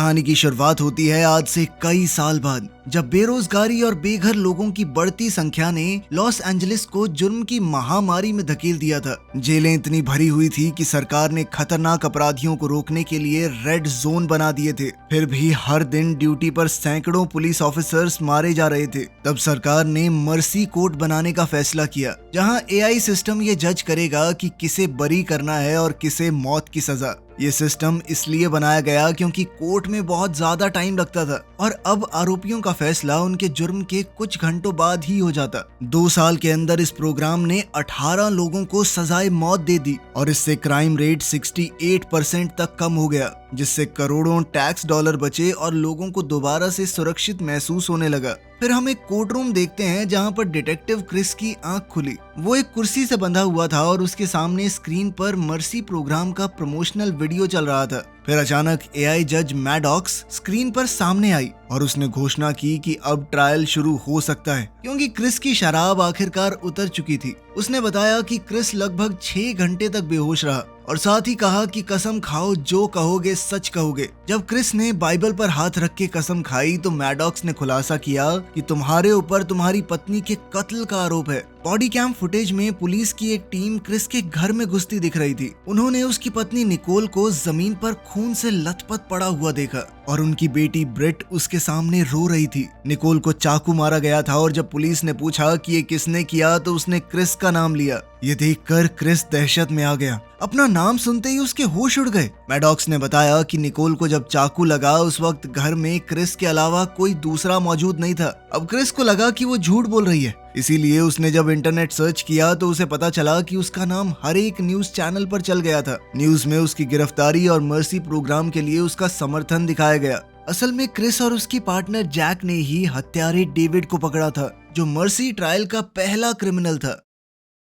कहानी की शुरुआत होती है आज से कई साल बाद, जब बेरोजगारी और बेघर लोगों की बढ़ती संख्या ने लॉस एंजलिस को जुर्म की महामारी में धकेल दिया था। जेलें इतनी भरी हुई थी कि सरकार ने खतरनाक अपराधियों को रोकने के लिए रेड जोन बना दिए थे। फिर भी हर दिन ड्यूटी पर सैकड़ों पुलिस ऑफिसर्स मारे जा रहे थे। तब सरकार ने मर्सी कोर्ट बनाने का फैसला किया, जहां एआई सिस्टम ये जज करेगा कि किसे बरी करना है और किसे मौत की सजा। ये सिस्टम इसलिए बनाया गया क्योंकि कोर्ट में बहुत ज्यादा टाइम लगता था और अब आरोपियों का फैसला उनके जुर्म के कुछ घंटों बाद ही हो जाता। 2 साल के अंदर इस प्रोग्राम ने 18 लोगों को सजाए मौत दे दी और इससे क्राइम रेट 68% तक कम हो गया, जिससे करोड़ों टैक्स डॉलर बचे और लोगों को दोबारा से सुरक्षित महसूस होने लगा। फिर हम एक कोर्ट रूम देखते हैं जहां पर डिटेक्टिव क्रिस की आंख खुली। वो एक कुर्सी से बंधा हुआ था और उसके सामने स्क्रीन पर मर्सी प्रोग्राम का प्रमोशनल वीडियो चल रहा था। फिर अचानक एआई जज मैडॉक्स स्क्रीन पर सामने आई और उसने घोषणा की कि अब ट्रायल शुरू हो सकता है, क्योंकि क्रिस की शराब आखिरकार उतर चुकी थी। उसने बताया कि क्रिस लगभग 6 घंटे तक बेहोश रहा और साथ ही कहा कि कसम खाओ, जो कहोगे सच कहोगे। जब क्रिस ने बाइबल पर हाथ रख के कसम खाई तो मैडॉक्स ने खुलासा किया कि तुम्हारे ऊपर तुम्हारी पत्नी के कत्ल का आरोप है। बॉडी कैम फुटेज में पुलिस की एक टीम क्रिस के घर में घुसती दिख रही थी। उन्होंने उसकी पत्नी निकोल को जमीन पर खून से लथपथ पड़ा हुआ देखा और उनकी बेटी ब्रिट उसके सामने रो रही थी। निकोल को चाकू मारा गया था और जब पुलिस ने पूछा कि ये किसने किया तो उसने क्रिस का नाम लिया। ये देखकर क्रिस दहशत में आ गया। अपना नाम सुनते ही उसके होश उड़ गए। मैडॉक्स ने बताया कि निकोल को जब चाकू लगा उस वक्त घर में क्रिस के अलावा कोई दूसरा मौजूद नहीं था। अब क्रिस को लगा कि वो झूठ बोल रही है, इसीलिए उसने जब इंटरनेट सर्च किया तो उसे पता चला कि उसका नाम हर एक न्यूज चैनल पर चल गया था। न्यूज में उसकी गिरफ्तारी और मर्सी प्रोग्राम के लिए उसका समर्थन दिखाया गया। असल में क्रिस और उसकी पार्टनर जैक ने ही हत्यारे डेविड को पकड़ा था, जो मर्सी ट्रायल का पहला क्रिमिनल था।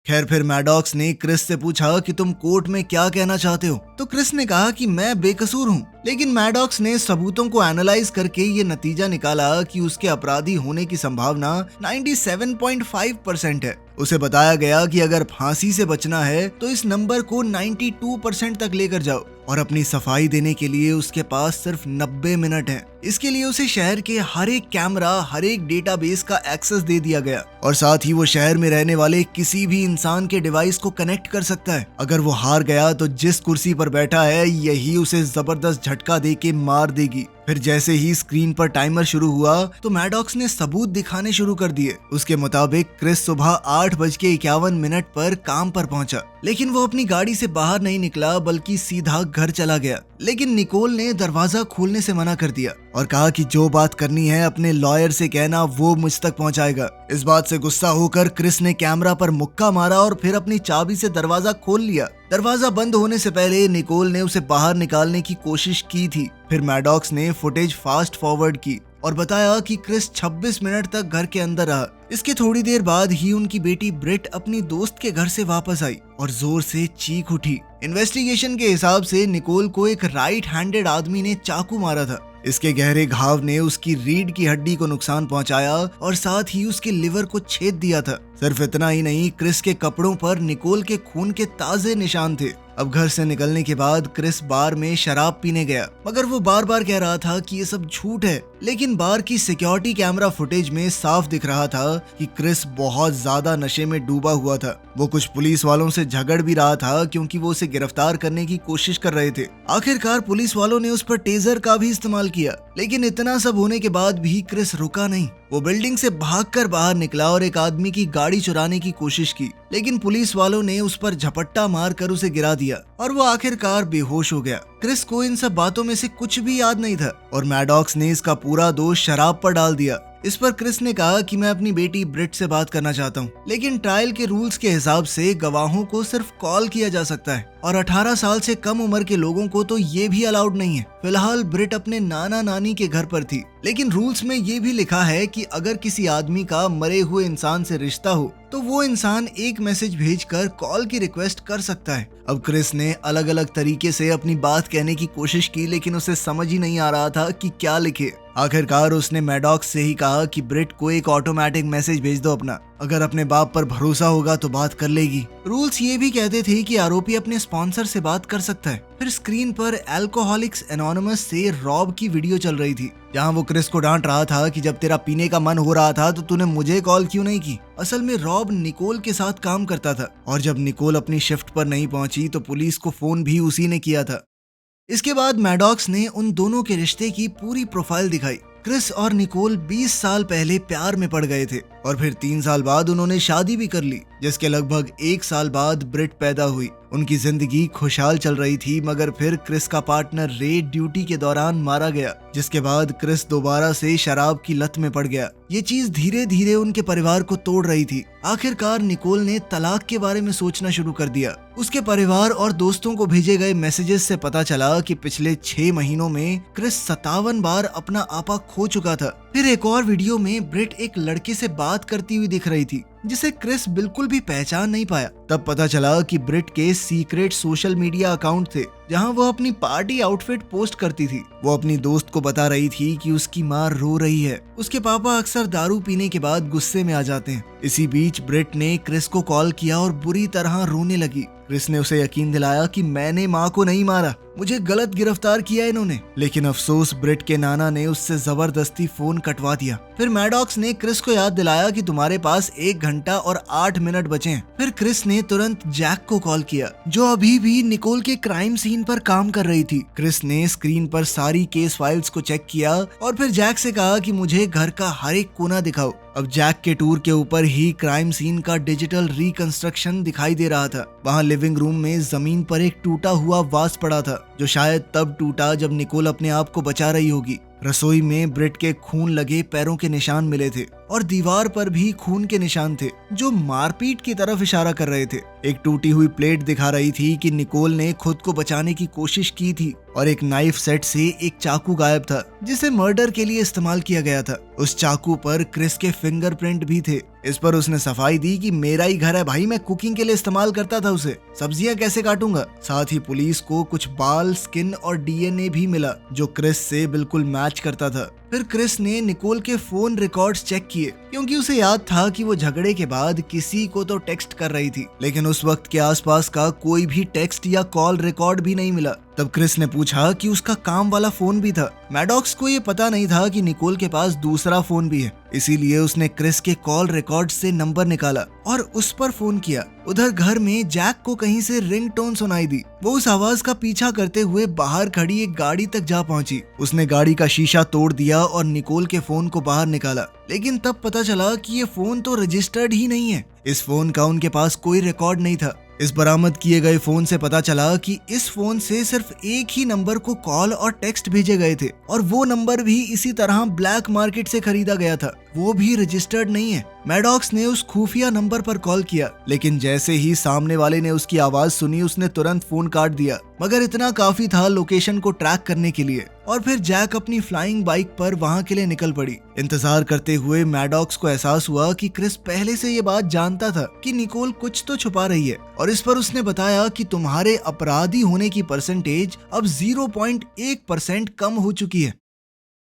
खैर, फिर मैडॉक्स ने क्रिस से पूछा कि तुम कोर्ट में क्या कहना चाहते हो, तो क्रिस ने कहा कि मैं बेकसूर हूँ। लेकिन मैडॉक्स ने सबूतों को एनालाइज करके ये नतीजा निकाला कि उसके अपराधी होने की संभावना 97.5% है। उसे बताया गया कि अगर फांसी से बचना है तो इस नंबर को 92% तक लेकर जाओ और अपनी सफाई देने के लिए उसके पास सिर्फ 90 मिनट हैं। इसके लिए उसे शहर के हर एक कैमरा, हर एक डेटाबेस का एक्सेस दे दिया गया और साथ ही वो शहर में रहने वाले किसी भी इंसान के डिवाइस को कनेक्ट कर सकता है। अगर वो हार गया तो जिस कुर्सी पर बैठा है यही उसे जबरदस्त झटका दे के मार देगी। फिर जैसे ही स्क्रीन पर टाइमर शुरू हुआ तो मैडॉक्स ने सबूत दिखाने शुरू कर दिए। उसके मुताबिक क्रिस सुबह 8:51 पर काम पर पहुंचा, लेकिन वो अपनी गाड़ी से बाहर नहीं निकला बल्कि सीधा घर चला गया। लेकिन निकोल ने दरवाजा खोलने से मना कर दिया और कहा कि जो बात करनी है अपने लॉयर से कहना, वो मुझ तक पहुंचाएगा। इस बात से गुस्सा होकर क्रिस ने कैमरा पर मुक्का मारा और फिर अपनी चाबी से दरवाजा खोल लिया। दरवाजा बंद होने से पहले निकोल ने उसे बाहर निकालने की कोशिश की थी। फिर मैडॉक्स ने फुटेज फास्ट फॉरवर्ड की और बताया कि क्रिस 26 मिनट तक घर के अंदर रहा। इसके थोड़ी देर बाद ही उनकी बेटी ब्रिट अपनी दोस्त के घर से वापस आई और जोर से चीख उठी। इन्वेस्टिगेशन के हिसाब से निकोल को एक राइट हैंडेड आदमी ने चाकू मारा था। इसके गहरे घाव ने उसकी रीढ़ की हड्डी को नुकसान पहुंचाया और साथ ही उसके लिवर को छेद दिया था। सिर्फ इतना ही नहीं, क्रिस के कपड़ों पर निकोल के खून के ताजे निशान थे। अब घर से निकलने के बाद क्रिस बार में शराब पीने गया, मगर वो बार बार कह रहा था कि ये सब झूठ है। लेकिन बार की सिक्योरिटी कैमरा फुटेज में साफ दिख रहा था कि क्रिस बहुत ज्यादा नशे में डूबा हुआ था। वो कुछ पुलिस वालों से झगड़ भी रहा था क्योंकि वो उसे गिरफ्तार करने की कोशिश कर रहे थे। आखिरकार पुलिस वालों ने उस पर टेजर का भी इस्तेमाल किया, लेकिन इतना सब होने के बाद भी क्रिस रुका नहीं। वो बिल्डिंग से भागकर बाहर निकला और एक आदमी की गाड़ी चुराने की कोशिश की, लेकिन पुलिस वालों ने उस पर झपट्टा मारकर उसे गिरा दिया और वो आखिरकार बेहोश हो गया। क्रिस को इन सब बातों में से कुछ भी याद नहीं था और मैडॉक्स ने इसका पूरा दोष शराब पर डाल दिया। इस पर क्रिस ने कहा कि मैं अपनी बेटी ब्रिट से बात करना चाहता हूँ, लेकिन ट्रायल के रूल्स के हिसाब से गवाहों को सिर्फ कॉल किया जा सकता है और 18 साल से कम उम्र के लोगों को तो ये भी अलाउड नहीं है। फिलहाल ब्रिट अपने नाना नानी के घर पर थी, लेकिन रूल्स में ये भी लिखा है कि अगर किसी आदमी का मरे हुए इंसान से रिश्ता हो तो वो इंसान एक मैसेज भेजकर कॉल की रिक्वेस्ट कर सकता है। अब क्रिस ने अलग अलग तरीके से अपनी बात कहने की कोशिश की, लेकिन उसे समझ ही नहीं आ रहा था कि क्या लिखे। आखिरकार उसने मैडॉक्स से ही कहा कि ब्रिट को एक ऑटोमेटिक मैसेज भेज दो अपना, अगर अपने बाप पर भरोसा होगा तो बात कर लेगी। रूल्स ये भी कहते थे कि आरोपी अपने स्पॉन्सर से बात कर सकता है। फिर स्क्रीन पर अल्कोहलिक्स एनोनिमस से रॉब की वीडियो चल रही थी, जहां वो क्रिस को डांट रहा था कि जब तेरा पीने का मन हो रहा था तो तूने मुझे कॉल क्यों नहीं की। असल में रॉब निकोल के साथ काम करता था और जब निकोल अपनी शिफ्ट पर नहीं पहुंची तो पुलिस को फोन भी उसी ने किया था। इसके बाद मैडॉक्स ने उन दोनों के रिश्ते की पूरी प्रोफाइल दिखाई। क्रिस और निकोल 20 साल पहले प्यार में पड़ गए थे और फिर 3 साल बाद उन्होंने शादी भी कर ली, जिसके लगभग 1 साल बाद ब्रिट पैदा हुई। उनकी जिंदगी खुशहाल चल रही थी, मगर फिर क्रिस का पार्टनर रे ड्यूटी के दौरान मारा गया, जिसके बाद क्रिस दोबारा से शराब की लत में पड़ गया। ये चीज धीरे धीरे उनके परिवार को तोड़ रही थी। आखिरकार निकोल ने तलाक के बारे में सोचना शुरू कर दिया। उसके परिवार और दोस्तों को भेजे गए मैसेजेस से पता चला कि पिछले 6 महीनों में क्रिस 57 बार अपना आपा खो चुका था। फिर एक और वीडियो में ब्रिट एक लड़के से बात करती हुई दिख रही थी, जिसे क्रिस बिल्कुल भी पहचान नहीं पाया। तब पता चला कि ब्रिट के सीक्रेट सोशल मीडिया अकाउंट थे, जहां वो अपनी पार्टी आउटफिट पोस्ट करती थी। वो अपनी दोस्त को बता रही थी कि उसकी माँ रो रही है। उसके पापा अक्सर दारू पीने के बाद गुस्से में आ जाते हैं। इसी बीच ब्रिट ने क्रिस को कॉल किया और बुरी तरह रोने लगी। क्रिस ने उसे यकीन दिलाया कि मैंने माँ को नहीं मारा, मुझे गलत गिरफ्तार किया इन्होंने। लेकिन अफसोस ब्रिट के नाना ने उससे जबरदस्ती फोन कटवा दिया। फिर मैडॉक्स ने क्रिस को याद दिलाया कि तुम्हारे पास 1 घंटा और 8 मिनट बचे हैं। फिर क्रिस ने तुरंत जैक को कॉल किया, जो अभी भी निकोल के क्राइम सीन पर काम कर रही थी। क्रिस ने स्क्रीन पर सारी केस फाइल्स को चेक किया और फिर जैक से कहा कि मुझे घर का हर एक कोना दिखाओ। अब जैक के टूर के ऊपर ही क्राइम सीन का डिजिटल रिकंस्ट्रक्शन दिखाई दे रहा था। वहाँ लिविंग रूम में जमीन पर एक टूटा हुआ वास पड़ा था, जो शायद तब टूटा जब निकोल अपने आप को बचा रही होगी। रसोई में ब्रिट के खून लगे पैरों के निशान मिले थे और दीवार पर भी खून के निशान थे, जो मारपीट की तरफ इशारा कर रहे थे। एक टूटी हुई प्लेट दिखा रही थी कि निकोल ने खुद को बचाने की कोशिश की थी और एक नाइफ सेट से एक चाकू गायब था, जिसे मर्डर के लिए इस्तेमाल किया गया था। उस चाकू पर क्रिस के फिंगरप्रिंट भी थे। इस पर उसने सफाई दी कि मेरा ही घर है भाई, मैं कुकिंग के लिए इस्तेमाल करता था उसे, सब्जियां कैसे काटूंगा। साथ ही पुलिस को कुछ बाल, स्किन और डीएनए भी मिला, जो क्रिस से बिल्कुल मैच करता था। फिर क्रिस ने निकोल के फोन रिकॉर्ड्स चेक किए, क्योंकि उसे याद था कि वो झगड़े के बाद किसी को तो टेक्स्ट कर रही थी, लेकिन उस वक्त के आसपास का कोई भी टेक्स्ट या कॉल रिकॉर्ड भी नहीं मिला। तब क्रिस ने पूछा कि उसका काम वाला फोन भी था। मैडॉक्स को ये पता नहीं था कि निकोल के पास दूसरा फोन भी है, इसीलिए उसने क्रिस के कॉल रिकॉर्ड से नंबर निकाला और उस पर फोन किया। उधर घर में जैक को कहीं से रिंगटोन सुनाई दी। वो उस आवाज का पीछा करते हुए बाहर खड़ी एक गाड़ी तक जा पहुंची। उसने गाड़ी का शीशा तोड़ दिया और निकोल के फोन को बाहर निकाला, लेकिन तब पता चला कि ये फोन तो रजिस्टर्ड ही नहीं है। इस फोन का उनके पास कोई रिकॉर्ड नहीं था। इस बरामद किए गए फोन से पता चला कि इस फोन से सिर्फ एक ही नंबर को कॉल और टेक्स्ट भेजे गए थे और वो नंबर भी इसी तरह ब्लैक मार्केट से खरीदा गया था, वो भी रजिस्टर्ड नहीं है। मैडॉक्स ने उस खुफिया नंबर पर कॉल किया, लेकिन जैसे ही सामने वाले ने उसकी आवाज सुनी उसने तुरंत फोन काट दिया, मगर इतना काफी था लोकेशन को ट्रैक करने के लिए। और फिर जैक अपनी फ्लाइंग बाइक पर वहां के लिए निकल पड़ी। इंतजार करते हुए मैडॉक्स को एहसास हुआ कि क्रिस पहले से ये बात जानता था कि निकोल कुछ तो छुपा रही है, और इस पर उसने बताया कि तुम्हारे अपराधी होने की परसेंटेज अब 0.1% कम हो चुकी है।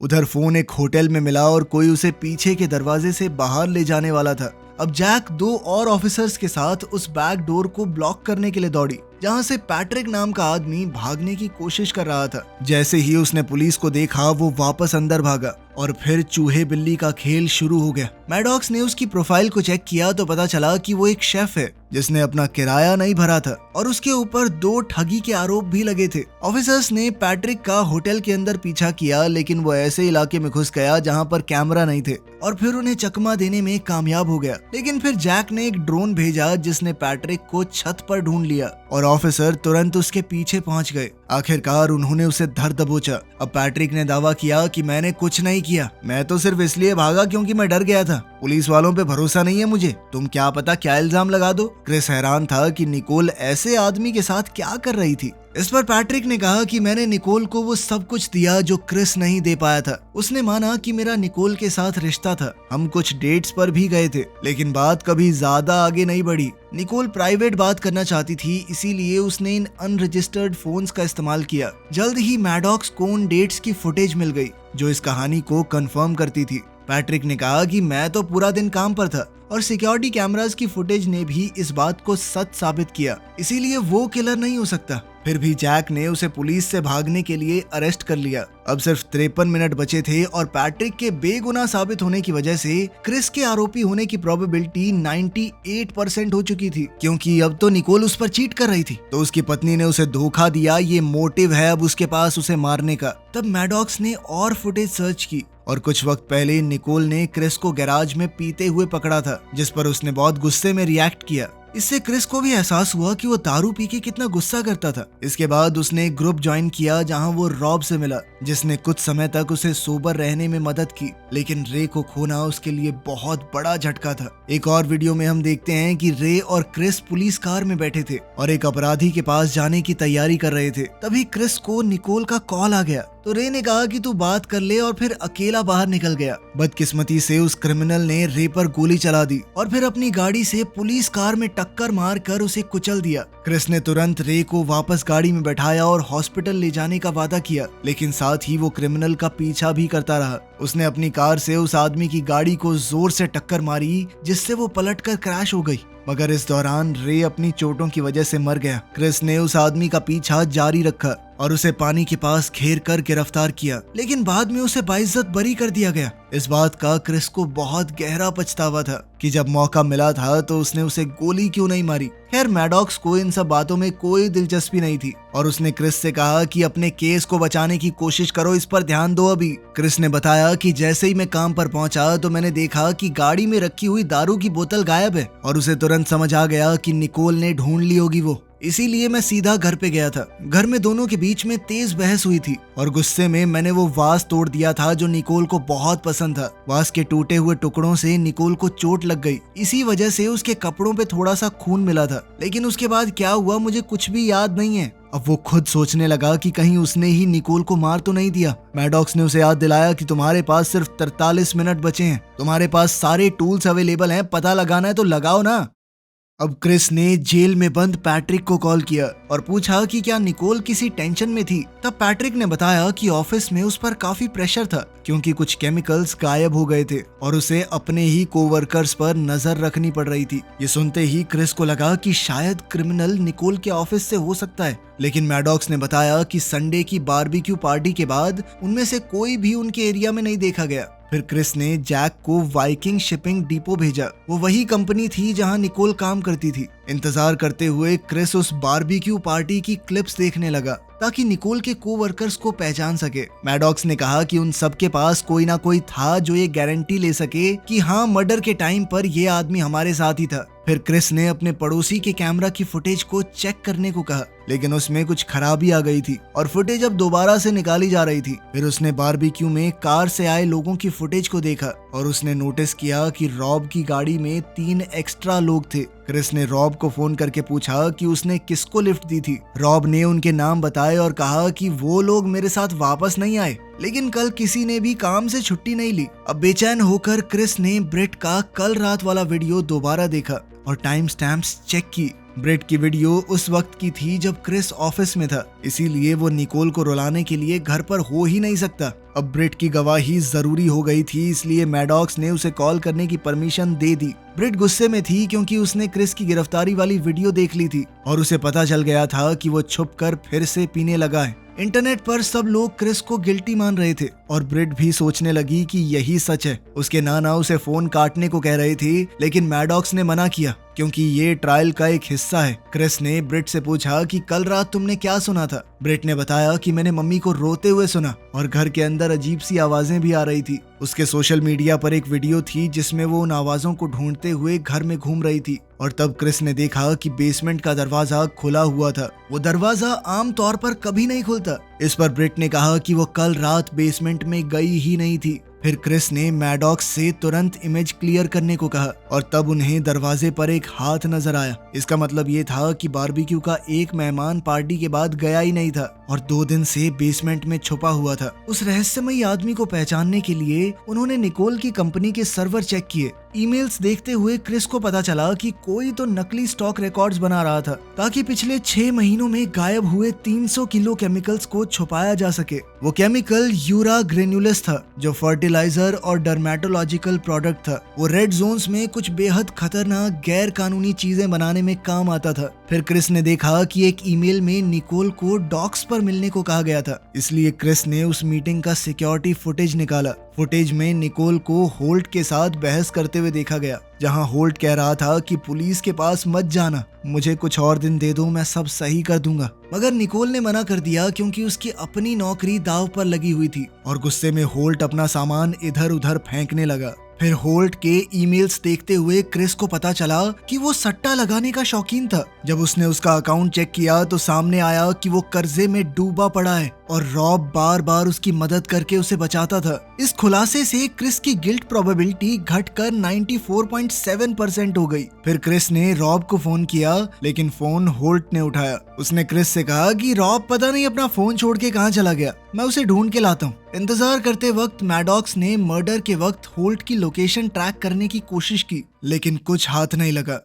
उधर फोन एक होटल में मिला और कोई उसे पीछे के दरवाजे से बाहर ले जाने वाला था। अब जैक 2 और ऑफिसर्स के साथ उस बैक डोर को ब्लॉक करने के लिए दौड़ी, जहां से पैट्रिक नाम का आदमी भागने की कोशिश कर रहा था। जैसे ही उसने पुलिस को देखा वो वापस अंदर भागा और फिर चूहे बिल्ली का खेल शुरू हो गया। मैडॉक्स ने उसकी प्रोफाइल को चेक किया तो पता चला कि वो एक शेफ है जिसने अपना किराया नहीं भरा था और उसके ऊपर 2 ठगी के आरोप भी लगे थे। ऑफिसर्स ने पैट्रिक का होटल के अंदर पीछा किया, लेकिन वो ऐसे इलाके में घुस गया जहां पर कैमरा नहीं थे और फिर उन्हें चकमा देने में कामयाब हो गया। लेकिन फिर जैक ने एक ड्रोन भेजा जिसने पैट्रिक को छत पर ढूंढ लिया और ऑफिसर तुरंत उसके पीछे पहुंच गए। आखिरकार उन्होंने उसे धर दबोचा। अब पैट्रिक ने दावा किया कि मैंने कुछ नहीं किया, मैं तो सिर्फ इसलिए भागा क्योंकि मैं डर गया था, पुलिस वालों पे भरोसा नहीं है मुझे, तुम क्या पता क्या इल्जाम लगा दो। क्रिस हैरान था कि निकोल ऐसे आदमी के साथ क्या कर रही थी। इस पर पैट्रिक ने कहा कि मैंने निकोल को वो सब कुछ दिया जो क्रिस नहीं दे पाया था। उसने माना कि मेरा निकोल के साथ रिश्ता था, हम कुछ डेट्स पर भी गए थे, लेकिन बात कभी ज्यादा आगे नहीं बढ़ी। निकोल प्राइवेट बात करना चाहती थी, इसीलिए उसने इन अनरजिस्टर्ड फोन्स का इस्तेमाल किया। जल्द ही मैडॉक्स को उन डेट्स की फुटेज मिल गई जो इस कहानी को कंफर्म करती थी। पैट्रिक ने कहा कि मैं तो पूरा दिन काम पर था और सिक्योरिटी कैमरास की फुटेज ने भी इस बात को सच साबित किया, इसीलिए वो किलर नहीं हो सकता। फिर भी जैक ने उसे पुलिस से भागने के लिए अरेस्ट कर लिया। अब सिर्फ 53 मिनट बचे थे और पैट्रिक के बेगुनाह साबित होने की वजह से क्रिस के आरोपी होने की प्रोबेबिलिटी 98% हो चुकी थी, क्योंकि अब तो निकोल उस पर चीट कर रही थी, तो उसकी पत्नी ने उसे धोखा दिया। ये मोटिव है अब उसके पास उसे मारने का। तब मैडॉक्स ने और फुटेज सर्च की और कुछ वक्त पहले निकोल ने क्रिस को गैराज में पीते हुए पकड़ा था, जिस पर उसने बहुत गुस्से में रिएक्ट किया। इससे क्रिस को भी एहसास हुआ कि वो दारू पी के कितना गुस्सा करता था। इसके बाद उसने एक ग्रुप ज्वाइन किया जहां वो रॉब से मिला, जिसने कुछ समय तक उसे सोबर रहने में मदद की, लेकिन रे को खोना उसके लिए बहुत बड़ा झटका था। एक और वीडियो में हम देखते हैं कि रे और क्रिस पुलिस कार में बैठे थे और एक अपराधी के पास जाने की तैयारी कर रहे थे। तभी क्रिस को निकोल का कॉल आ गया, तो रे ने कहा कि तू बात कर ले और फिर अकेला बाहर निकल गया। बदकिस्मती से उस क्रिमिनल ने रे पर गोली चला दी और फिर अपनी गाड़ी से पुलिस कार में टक्कर मारकर उसे कुचल दिया। क्रिस ने तुरंत रे को वापस गाड़ी में बैठाया और हॉस्पिटल ले जाने का वादा किया, लेकिन साथ ही वो क्रिमिनल का पीछा भी करता रहा। उसने अपनी कार से उस आदमी की गाड़ी को जोर से टक्कर मारी, जिससे वो पलटकर क्रैश हो गई, मगर इस दौरान रे अपनी चोटों की वजह से मर गया। क्रिस ने उस आदमी का पीछा जारी रखा और उसे पानी के पास घेर कर गिरफ्तार किया, लेकिन बाद में उसे बाइज्जत बरी कर दिया गया। इस बात का क्रिस को बहुत गहरा पछतावा था कि जब मौका मिला था तो उसने उसे गोली क्यों नहीं मारी। खैर, मैडॉक्स को इन सब बातों में कोई दिलचस्पी नहीं थी और उसने क्रिस से कहा कि अपने केस को बचाने की कोशिश करो, इस पर ध्यान दो अभी। क्रिस ने बताया कि जैसे ही मैं काम पर पहुंचा तो मैंने देखा कि गाड़ी में रखी हुई दारू की बोतल गायब है और उसे तुरंत समझ आ गया कि निकोल ने ढूंढ ली होगी वो, इसीलिए मैं सीधा घर पे गया था। घर में दोनों के बीच में तेज बहस हुई थी और गुस्से में मैंने वो वास तोड़ दिया था जो निकोल को बहुत पसंद था। वास के टूटे हुए टुकड़ों से निकोल को चोट लग गई, इसी वजह से उसके कपड़ों पे थोड़ा सा खून मिला था, लेकिन उसके बाद क्या हुआ मुझे कुछ भी याद नहीं है। अब वो खुद सोचने लगा कि कहीं उसने ही निकोल को मार तो नहीं दिया। मैडॉक्स ने उसे याद दिलाया कि तुम्हारे पास सिर्फ 43 मिनट बचे हैं, तुम्हारे पास सारे टूल्स अवेलेबल हैं, पता लगाना है तो लगाओ ना। अब क्रिस ने जेल में बंद पैट्रिक को कॉल किया और पूछा कि क्या निकोल किसी टेंशन में थी। तब पैट्रिक ने बताया कि ऑफिस में उस पर काफी प्रेशर था, क्योंकि कुछ केमिकल्स गायब हो गए थे और उसे अपने ही कोवर्कर्स पर नजर रखनी पड़ रही थी। ये सुनते ही क्रिस को लगा कि शायद क्रिमिनल निकोल के ऑफिस से हो सकता है, लेकिन मैडॉक्स ने बताया कि संडे की बारबेक्यू पार्टी के बाद उनमें से कोई भी उनके एरिया में नहीं देखा गया। फिर क्रिस ने जैक को वाइकिंग शिपिंग डिपो भेजा, वो वही कंपनी थी जहां निकोल काम करती थी। इंतजार करते हुए क्रिस उस बारबेक्यू पार्टी की क्लिप्स देखने लगा ताकि निकोल के कोवर्कर्स को पहचान सके। मैडॉक्स ने कहा कि उन सब के पास कोई ना कोई था जो ये गारंटी ले सके कि हाँ, मर्डर के टाइम पर ये आदमी हमारे साथ ही था। फिर क्रिस ने अपने पड़ोसी के कैमरा की फुटेज को चेक करने को कहा, लेकिन उसमें कुछ खराबी आ गई थी और फुटेज अब दोबारा से निकाली जा रही थी। फिर उसने बारबेक्यू में कार से आए लोगों की फुटेज को देखा और उसने नोटिस किया कि रॉब की गाड़ी में 3 एक्स्ट्रा लोग थे। क्रिस ने रॉब को फोन करके पूछा कि उसने किसको लिफ्ट दी थी। रॉब ने उनके नाम बताए और कहा कि वो लोग मेरे साथ वापस नहीं आए, लेकिन कल किसी ने भी काम से छुट्टी नहीं ली। अब बेचैन होकर क्रिस ने ब्रेट का कल रात वाला वीडियो दोबारा देखा और टाइम स्टैम्प्स चेक की। ब्रेट की वीडियो उस वक्त की थी जब क्रिस ऑफिस में था, इसीलिए वो निकोल को रुलाने के लिए घर पर हो ही नहीं सकता। अब ब्रेट की गवाही जरूरी हो गई थी, इसलिए मैडॉक्स ने उसे कॉल करने की परमिशन दे दी। ब्रेट गुस्से में थी क्योंकि उसने क्रिस की गिरफ्तारी वाली वीडियो देख ली थी और उसे पता चल गया था कि वो छुपकर फिर से पीने लगा है। इंटरनेट पर सब लोग क्रिस को गिल्टी मान रहे थे और ब्रिट भी सोचने लगी कि यही सच है। उसके नाना उसे फोन काटने को कह रहे थे, लेकिन मैडॉक्स ने मना किया क्योंकि ये ट्रायल का एक हिस्सा है। क्रिस ने ब्रिट से पूछा कि कल रात तुमने क्या सुना था। ब्रिट ने बताया कि मैंने मम्मी को रोते हुए सुना और घर के अंदर अजीब सी आवाजें भी आ रही थी। उसके सोशल मीडिया पर एक वीडियो थी जिसमें वो उन आवाजों को ढूंढते हुए घर में घूम रही थी और तब क्रिस ने देखा कि बेसमेंट का दरवाजा खुला हुआ था। वो दरवाजा आम तौर पर कभी नहीं खुलता। इस पर ब्रिट ने कहा कि वो कल रात बेसमेंट में गई ही नहीं थी। फिर क्रिस ने मैडॉक्स से तुरंत इमेज क्लियर करने को कहा और तब उन्हें दरवाजे पर एक हाथ नजर आया। इसका मतलब ये था कि बारबेक्यू का एक मेहमान पार्टी के बाद गया ही नहीं था और 2 दिन से बेसमेंट में छुपा हुआ था। उस रहस्यमयी आदमी को पहचानने के लिए उन्होंने निकोल की कंपनी के सर्वर चेक किए। ईमेल्स देखते हुए क्रिस को पता चला कि कोई तो नकली स्टॉक रिकॉर्ड्स बना रहा था ताकि पिछले 6 महीनों में गायब हुए 300 किलो केमिकल्स को छुपाया जा सके। वो केमिकल यूरा ग्रेन्युलस था जो फर्टिलाइजर और डर्मेटोलॉजिकल प्रोडक्ट था। वो रेड जोन्स में कुछ बेहद खतरनाक गैर कानूनी चीजें बनाने में काम आता था। फिर क्रिस ने देखा कि एक ईमेल में निकोल को डॉक्स पर मिलने को कहा गया था, इसलिए क्रिस ने उस मीटिंग का सिक्योरिटी फुटेज निकाला। फुटेज में निकोल को होल्ट के साथ बहस करते हुए देखा गया, जहां होल्ट कह रहा था कि पुलिस के पास मत जाना, मुझे कुछ और दिन दे दो, मैं सब सही कर दूंगा। मगर निकोल ने मना कर दिया क्योंकि उसकी अपनी नौकरी दांव पर लगी हुई थी और गुस्से में होल्ट अपना सामान इधर उधर फेंकने लगा। फिर होल्ट के ईमेल्स देखते हुए क्रिस को पता चला कि वो सट्टा लगाने का शौकीन था। जब उसने उसका अकाउंट चेक किया तो सामने आया कि वो कर्जे में डूबा पड़ा है और रॉब बार बार उसकी मदद करके उसे बचाता था। इस खुलासे से क्रिस की गिल्ट प्रोबेबिलिटी घटकर 94.7% हो गई। फिर क्रिस ने रॉब को फोन किया लेकिन फोन होल्ट ने उठाया। उसने क्रिस से कहा कि रॉब पता नहीं अपना फोन छोड़ के कहाँ चला गया, मैं उसे ढूंढ के लाता हूँ। इंतजार करते वक्त मैडॉक्स ने मर्डर के वक्त होल्ट की लोकेशन ट्रैक करने की कोशिश की लेकिन कुछ हाथ नहीं लगा।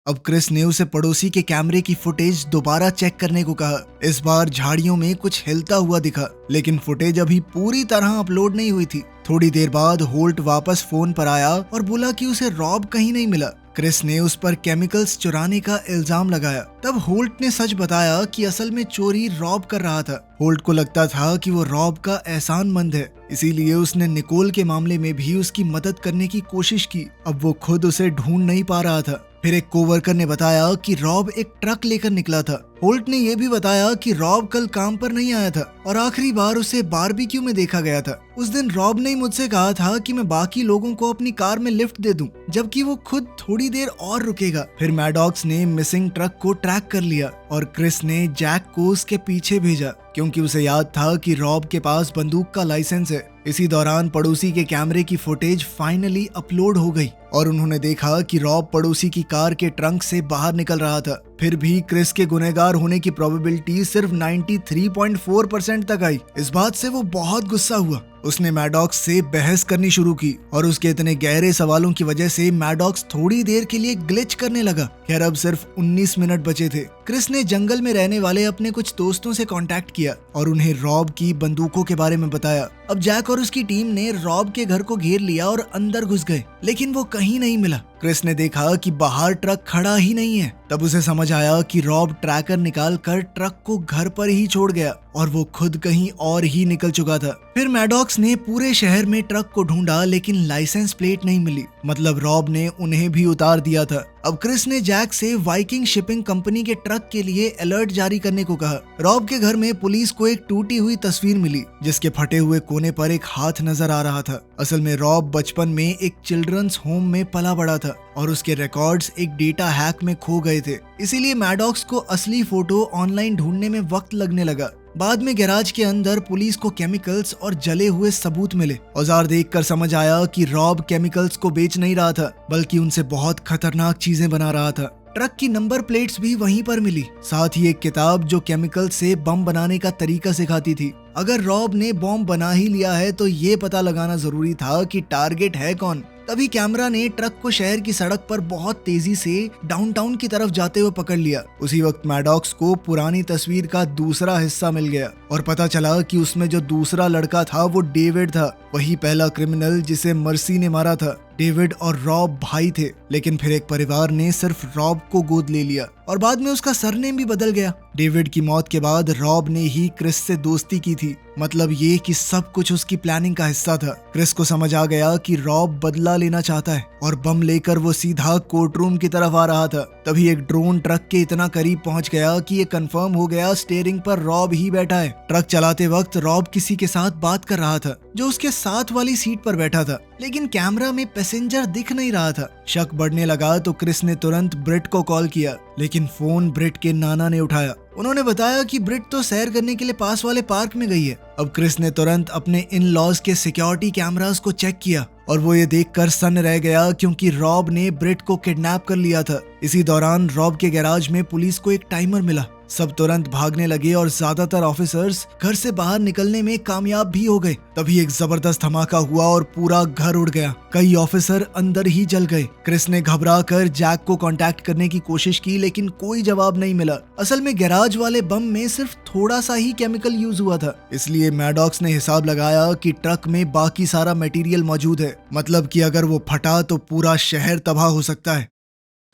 अब क्रिस ने उसे पड़ोसी के कैमरे की फुटेज दोबारा चेक करने को कहा। इस बार झाड़ियों में कुछ हिलता हुआ दिखा लेकिन फुटेज अभी पूरी तरह अपलोड नहीं हुई थी। थोड़ी देर बाद होल्ट वापस फोन पर आया और बोला कि उसे रॉब कहीं नहीं मिला। क्रिस ने उस पर केमिकल्स चुराने का इल्जाम लगाया। तब होल्ट ने सच बताया कि असल में चोरी रॉब कर रहा था। होल्ट को लगता था कि वो रॉब का एहसानमंद है, इसीलिए उसने निकोल के मामले में भी उसकी मदद करने की कोशिश की। अब वो खुद उसे ढूंढ नहीं पा रहा था। फिर एक कोवर्कर ने बताया कि रॉब एक ट्रक लेकर निकला था। होल्ट ने यह भी बताया कि रॉब कल काम पर नहीं आया था और आखिरी बार उसे बारबेक्यू में देखा गया था। उस दिन रॉब ने मुझसे कहा था कि मैं बाकी लोगों को अपनी कार में लिफ्ट दे दूं, जबकि वो खुद थोड़ी देर और रुकेगा। फिर मैडॉक्स ने मिसिंग ट्रक को ट्रैक कर लिया और क्रिस ने जैक को उसके पीछे भेजा क्योंकि उसे याद था कि रॉब के पास बंदूक का लाइसेंस है। इसी दौरान पड़ोसी के कैमरे की फुटेज फाइनली अपलोड हो गई और उन्होंने देखा कि रॉब पड़ोसी की कार के ट्रंक से बाहर निकल रहा था। फिर भी क्रिस के गुनहगार होने की प्रोबेबिलिटी सिर्फ 93.4% तक आई। इस बात से वो बहुत गुस्सा हुआ। उसने मैडॉक्स से बहस करनी शुरू की और उसके इतने गहरे सवालों की वजह से मैडॉक्स थोड़ी देर के लिए ग्लिच करने लगा। खैर अब सिर्फ 19 मिनट बचे थे। क्रिस ने जंगल में रहने वाले अपने कुछ दोस्तों से कांटेक्ट किया और उन्हें रॉब की बंदूकों के बारे में बताया। अब जैक और उसकी टीम ने रॉब के घर को घेर लिया और अंदर घुस गए लेकिन वो कहीं नहीं मिला। क्रिस ने देखा कि बाहर ट्रक खड़ा ही नहीं है। तब उसे समझ आया कि रॉब ट्रैकर निकाल कर ट्रक को घर पर ही छोड़ गया और वो खुद कहीं और ही निकल चुका था। फिर मैडॉक्स ने पूरे शहर में ट्रक को ढूंढा लेकिन लाइसेंस प्लेट नहीं मिली, मतलब रॉब ने उन्हें भी उतार दिया था। अब क्रिस ने जैक से वाइकिंग शिपिंग कंपनी के ट्रक के लिए अलर्ट जारी करने को कहा। रॉब के घर में पुलिस को एक टूटी हुई तस्वीर मिली जिसके फटे हुए कोने पर एक हाथ नजर आ रहा था। असल में रॉब बचपन में एक चिल्ड्रंस होम में पला बड़ा था और उसके रिकॉर्ड्स एक डेटा हैक में खो गए थे, इसीलिए मैडॉक्स को असली फोटो ऑनलाइन ढूंढने में वक्त लगने लगा। बाद में गैराज के अंदर पुलिस को केमिकल्स और जले हुए सबूत मिले। औजार देखकर समझ आया कि रॉब केमिकल्स को बेच नहीं रहा था बल्कि उनसे बहुत खतरनाक चीजें बना रहा था। ट्रक की नंबर प्लेट्स भी वहीं पर मिली, साथ ही एक किताब जो केमिकल से बम बनाने का तरीका सिखाती थी। अगर रॉब ने बम बना ही लिया है तो ये पता लगाना जरूरी था कि टारगेट है कौन। तभी कैमरा ने ट्रक को शहर की सड़क पर बहुत तेजी से डाउनटाउन की तरफ जाते हुए पकड़ लिया। उसी वक्त मैडॉक्स को पुरानी तस्वीर का दूसरा हिस्सा मिल गया और पता चला कि उसमें जो दूसरा लड़का था वो डेविड था, वही पहला क्रिमिनल जिसे मर्सी ने मारा था। डेविड और रॉब भाई थे, लेकिन फिर एक परिवार ने सिर्फ रॉब को गोद ले लिया और बाद में उसका सरनेम भी बदल गया। डेविड की मौत के बाद रॉब ने ही क्रिस से दोस्ती की थी, मतलब ये कि सब कुछ उसकी प्लानिंग का हिस्सा था। क्रिस को समझ आ गया कि रॉब बदला लेना चाहता है और बम लेकर वो सीधा कोर्ट रूम की तरफ आ रहा था। तभी एक ड्रोन ट्रक के इतना करीब पहुंच गया कि ये कंफर्म हो गया स्टीयरिंग पर रॉब ही बैठा है। ट्रक चलाते वक्त रॉब किसी के साथ बात कर रहा था जो उसके साथ वाली सीट पर बैठा था, लेकिन कैमरा में पैसेंजर दिख नहीं रहा था। शक बढ़ने लगा तो क्रिस ने तुरंत ब्रिट को कॉल किया, लेकिन फोन ब्रिट के नाना ने उठाया उन्होंने बताया कि ब्रिट तो सैर करने के लिए पास वाले पार्क में गई है। अब क्रिस ने तुरंत अपने इन लॉज के सिक्योरिटी कैमरास को चेक किया और वो ये देखकर सन्न रह गया क्योंकि रॉब ने ब्रिट को किडनैप कर लिया था। इसी दौरान रॉब के गैराज में पुलिस को एक टाइमर मिला। सब तुरंत भागने लगे और ज्यादातर ऑफिसर्स घर से बाहर निकलने में कामयाब भी हो गए। तभी एक जबरदस्त धमाका हुआ और पूरा घर उड़ गया। कई ऑफिसर अंदर ही जल गए। क्रिस ने घबरा कर जैक को कांटेक्ट करने की कोशिश की लेकिन कोई जवाब नहीं मिला। असल में गैराज वाले बम में सिर्फ थोड़ा सा ही केमिकल यूज हुआ था, इसलिए मैडॉक्स ने हिसाब लगाया कि ट्रक में बाकी सारा मटेरियल मौजूद है, मतलब कि अगर वो फटा तो पूरा शहर तबाह हो सकता है।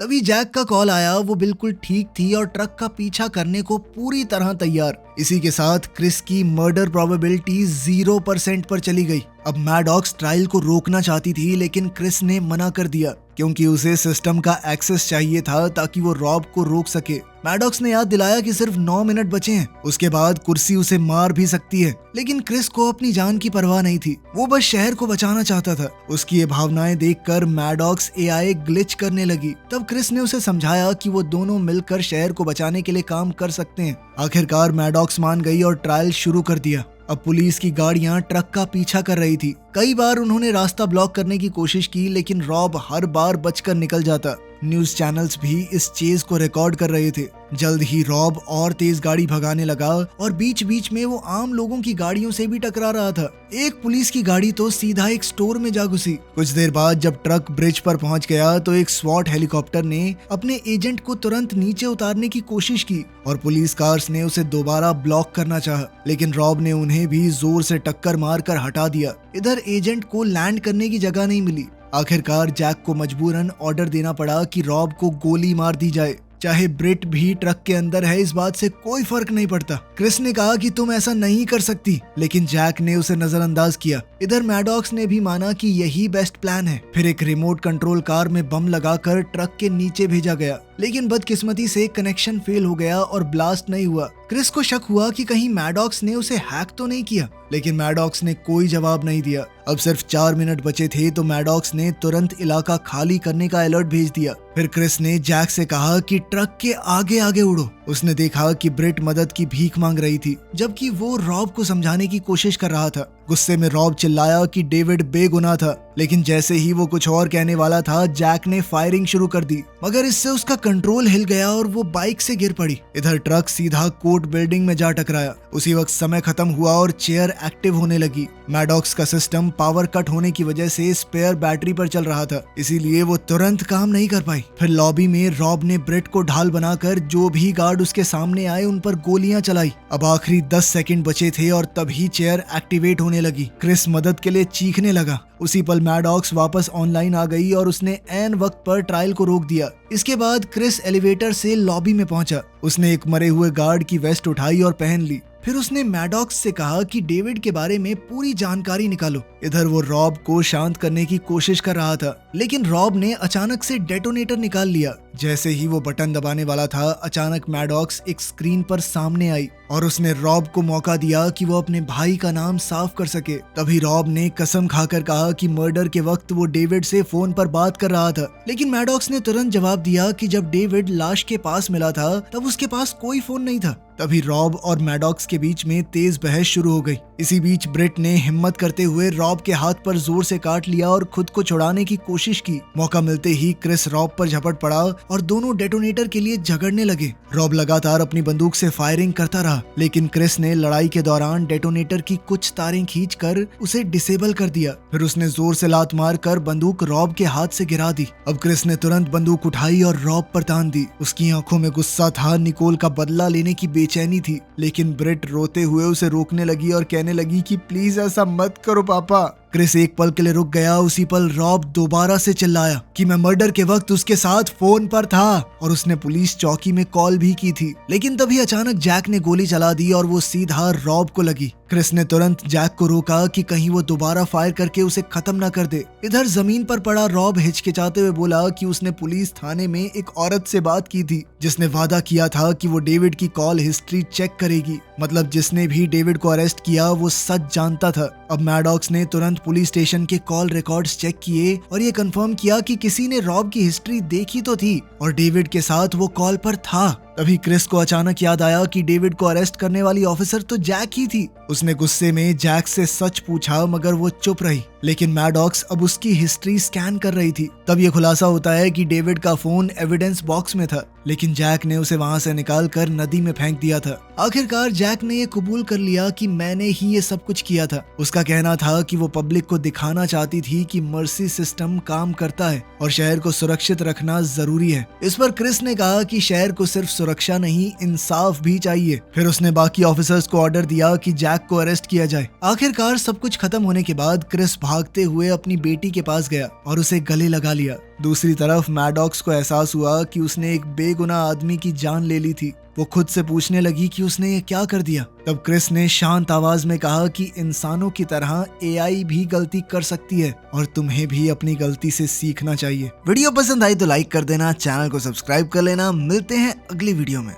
तभी जैक का कॉल आया। वो बिल्कुल ठीक थी और ट्रक का पीछा करने को पूरी तरह तैयार। इसी के साथ क्रिस की मर्डर प्रोबेबिलिटी 0% पर चली गई। अब मैडॉक्स ट्रायल को रोकना चाहती थी लेकिन क्रिस ने मना कर दिया क्योंकि उसे सिस्टम का एक्सेस चाहिए था ताकि वो रॉब को रोक सके। मैडॉक्स ने याद दिलाया कि सिर्फ 9 मिनट बचे हैं, उसके बाद कुर्सी उसे मार भी सकती है। लेकिन क्रिस को अपनी जान की परवाह नहीं थी, वो बस शहर को बचाना चाहता था। उसकी ये भावनाएं देखकर मैडॉक्स एआई ग्लिच करने लगी। तब क्रिस ने उसे समझाया कि वो दोनों मिलकर शहर को बचाने के लिए काम कर सकते हैं। आखिरकार मैडॉक्स मान गई और ट्रायल शुरू कर दिया। अब पुलिस की गाड़ियां ट्रक का पीछा कर रही थी। कई बार उन्होंने रास्ता ब्लॉक करने की कोशिश की लेकिन रॉब हर बार बचकर निकल जाता। न्यूज चैनल्स भी इस चेज को रिकॉर्ड कर रहे थे। जल्द ही रॉब और तेज गाड़ी भगाने लगा और बीच बीच में वो आम लोगों की गाड़ियों से भी टकरा रहा था। एक पुलिस की गाड़ी तो सीधा एक स्टोर में जा घुसी। कुछ देर बाद जब ट्रक ब्रिज पर पहुंच गया तो एक स्वॉट हेलीकॉप्टर ने अपने एजेंट को तुरंत नीचे उतारने की कोशिश की और पुलिस कार्स ने उसे दोबारा ब्लॉक करना चाहा, लेकिन रॉब ने उन्हें भी जोर से टक्कर मारकर हटा दिया। इधर एजेंट को लैंड करने की जगह नहीं मिली। आखिरकार जैक को मजबूरन ऑर्डर देना पड़ा कि रॉब को गोली मार दी जाए। चाहे ब्रिट भी ट्रक के अंदर है, इस बात से कोई फर्क नहीं पड़ता। क्रिस ने कहा कि तुम ऐसा नहीं कर सकती, लेकिन जैक ने उसे नजरअंदाज किया। इधर मैडॉक्स ने भी माना कि यही बेस्ट प्लान है। फिर एक रिमोट कंट्रोल कार में बम लगाकर ट्रक के नीचे भेजा गया, लेकिन बदकिस्मती से कनेक्शन फेल हो गया और ब्लास्ट नहीं हुआ। क्रिस को शक हुआ कि कहीं मैडॉक्स ने उसे हैक तो नहीं किया, लेकिन मैडॉक्स ने कोई जवाब नहीं दिया। अब सिर्फ 4 मिनट बचे थे तो मैडॉक्स ने तुरंत इलाका खाली करने का अलर्ट भेज दिया। फिर क्रिस ने जैक से कहा कि ट्रक के आगे आगे उड़ो। उसने देखा कि ब्रिट मदद की भीख मांग रही थी, जबकि वो रॉब को समझाने की कोशिश कर रहा था। गुस्से में रॉब चिल्लाया कि डेविड बेगुनाह था, लेकिन जैसे ही वो कुछ और कहने वाला था, जैक ने फायरिंग शुरू कर दी, मगर इससे उसका कंट्रोल हिल गया और वो बाइक से गिर पड़ी। इधर ट्रक सीधा कोर्ट बिल्डिंग में जा टकराया। उसी वक्त समय खत्म हुआ और चेयर एक्टिव होने लगी। मैडॉक्स का सिस्टम पावर कट होने की वजह से स्पेयर बैटरी पर चल रहा था, इसीलिए वो तुरंत काम नहीं कर पाई। फिर लॉबी में रॉब ने ब्रिट को ढाल बनाकर जो भी गार्ड उसके सामने आए उन पर गोलियां चलाई। अब आखिरी 10 सेकंड बचे थे और तभी चेयर एक्टिवेट होने लगी। क्रिस मदद के लिए चीखने लगा। उसी पल मैडॉक्स वापस ऑनलाइन आ गई और उसने ऐन वक्त पर ट्रायल को रोक दिया। इसके बाद क्रिस एलिवेटर से लॉबी में पहुंचा। उसने एक मरे हुए गार्ड की वेस्ट उठाई और पहन ली। फिर उसने मैडॉक्स से कहा कि डेविड के बारे में पूरी जानकारी निकालो। इधर वो रॉब को शांत करने की कोशिश कर रहा था, लेकिन रॉब ने अचानक से डेटोनेटर निकाल लिया। जैसे ही वो बटन दबाने वाला था, अचानक मैडॉक्स एक स्क्रीन पर सामने आई और उसने रॉब को मौका दिया कि वो अपने भाई का नाम साफ कर सके। तभी रॉब ने कसम खाकर कहा कि मर्डर के वक्त वो डेविड से फोन पर बात कर रहा था, लेकिन मैडॉक्स ने तुरंत जवाब दिया कि जब डेविड लाश के पास मिला था तब उसके पास कोई फोन नहीं था। तभी रॉब और मैडॉक्स के बीच में तेज बहस शुरू हो गई। इसी बीच ब्रिट ने हिम्मत करते हुए रॉब के हाथ पर जोर से काट लिया और खुद को छुड़ाने की कोशिश की। मौका मिलते ही क्रिस रॉब पर झपट पड़ा और दोनों डेटोनेटर के लिए झगड़ने लगे। रॉब लगातार अपनी बंदूक से फायरिंग करता रहा, लेकिन क्रिस ने लड़ाई के दौरान डेटोनेटर की कुछ तारें खींचकर उसे डिसेबल कर दिया। फिर उसने जोर से लात मारकर बंदूक रॉब के हाथ से गिरा दी। अब क्रिस ने तुरंत बंदूक उठाई और रॉब पर तान दी। उसकी आंखों में गुस्सा था, निकोल का बदला लेने की बेचैनी थी, लेकिन ब्रिट रोते हुए उसे रोकने लगी और कहने लगी कि प्लीज ऐसा मत करो पापा। क्रिस एक पल के लिए रुक गया। उसी पल रॉब दोबारा से चिल्लाया कि मैं मर्डर के वक्त उसके साथ फोन पर था और उसने पुलिस चौकी में कॉल भी की थी। लेकिन तभी अचानक जैक ने गोली चला दी और वो सीधा रॉब को लगी। क्रिस ने तुरंत जैक को रोका कि कहीं वो दोबारा फायर करके उसे खत्म ना कर दे। इधर जमीन पर पड़ा रॉब हिचकिचाते हुए बोला कि उसने पुलिस थाने में एक औरत से बात की थी जिसने वादा किया था कि वो डेविड की कॉल हिस्ट्री चेक करेगी। मतलब जिसने भी डेविड को अरेस्ट किया वो सच जानता था। अब मैडॉक्स ने तुरंत पुलिस स्टेशन के कॉल रिकॉर्ड्स चेक किए और ये कंफर्म किया कि किसी ने रॉब की हिस्ट्री देखी तो थी और डेविड के साथ वो कॉल पर था। तभी क्रिस को अचानक याद आया कि डेविड को अरेस्ट करने वाली ऑफिसर तो जैक ही थी। उसने गुस्से में जैक से सच पूछा मगर वो चुप रही, लेकिन मैडॉक्स अब उसकी हिस्ट्री स्कैन कर रही थी। तब ये खुलासा होता है कि डेविड का फोन एविडेंस बॉक्स में था, लेकिन जैक ने उसे वहां से निकाल कर नदी में फेंक दिया था। आखिरकार जैक ने ये कबूल कर लिया कि मैंने ही ये सब कुछ किया था। उसका कहना था कि वो पब्लिक को दिखाना चाहती थी कि मर्सी सिस्टम काम करता है और शहर को सुरक्षित रखना जरूरी है। इस पर क्रिस ने कहा कि शहर को सिर्फ सुरक्षा नहीं इंसाफ भी चाहिए। फिर उसने बाकी ऑफिसर्स को ऑर्डर दिया कि जैक को अरेस्ट किया जाए। आखिरकार सब कुछ खत्म होने के बाद क्रिस भागते हुए अपनी बेटी के पास गया और उसे गले लगा लिया। दूसरी तरफ मैडॉक्स को एहसास हुआ कि उसने एक बेगुनाह आदमी की जान ले ली थी। वो खुद से पूछने लगी कि उसने ये क्या कर दिया। तब क्रिस ने शांत आवाज में कहा कि इंसानों की तरह एआई भी गलती कर सकती है और तुम्हें भी अपनी गलती से सीखना चाहिए। वीडियो पसंद आई तो लाइक कर देना, चैनल को सब्सक्राइब कर लेना। मिलते हैं अगली वीडियो में।